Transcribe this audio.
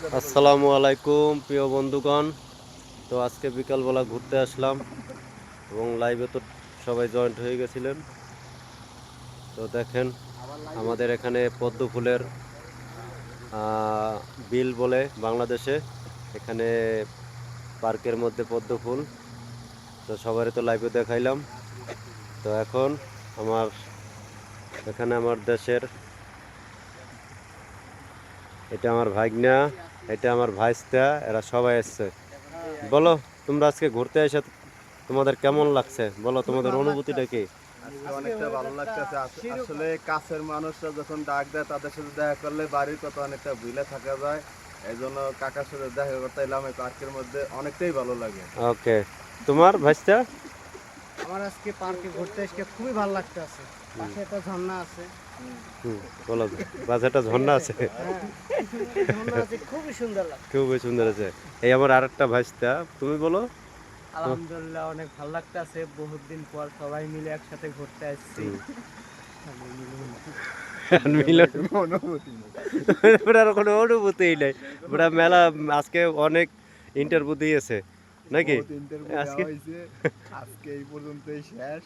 আসসালামু আলাইকুম প্রিয় বন্ধুগণ। তো আজকে বিকালবেলা ঘুরতে আসলাম এবং লাইভে তো সবাই জয়েন্ট হয়ে গেছিলেন। তো দেখেন আমাদের এখানে পদ্ম ফুলের বিল বলে বাংলাদেশে, এখানে পার্কের মধ্যে পদ্ম ফুল। তো সবারই তো লাইভে দেখাইলাম। তো এখন আমার এখানে আমার দেশের, এটা আমার ভাগ্না, এটা আমার ভাইস্তা, এরা সবাই এসছে। বলো, তোমরা আজকে ঘুরতে এসে তোমাদের কেমন লাগছে? বলো তোমাদের অনুভূতিটা কি? আজকে অনেকটা ভালো লাগতেছে। আসলে কাছের মানুষরা যখন ডাক দেয় তাদের সাথে দেখা করলে বাড়ির কথা অনেকটা ভুলে থাকা যায়। এই জন্য কাকার সাথে দেখা করতে এলাম এই পার্কের মধ্যে, অনেকটাই ভালো লাগে। ওকে, তোমার ভাইস্তা? আমার আজকে পার্কে ঘুরতে এসে খুবই ভালো লাগতেছে। পাশে একটা ঝর্ণা আছে। বলো, পাশে একটা ঝর্ণা আছে। হ্যাঁ, ঝর্ণা আছে, খুবই সুন্দর লাগে। খুবই সুন্দর আছে। এই আমার আরেকটা ভাইস্তা, তুমি বলো। আলহামদুলিল্লাহ, অনেক ভালো লাগতেছে। বহুত দিন পর সবাই মিলে একসাথে ঘুরতে আসছি। অনুভূতি নেই। ওটার কোনো অনুভূতিই নেই। ওটা মেলা আজকে অনেক ইন্টারভিউ দিয়েছে নাকি বহুত ইন্টারভিউ দেওয়া আজকে? হয়েছে, আজকে এই পর্যন্তই শেষ।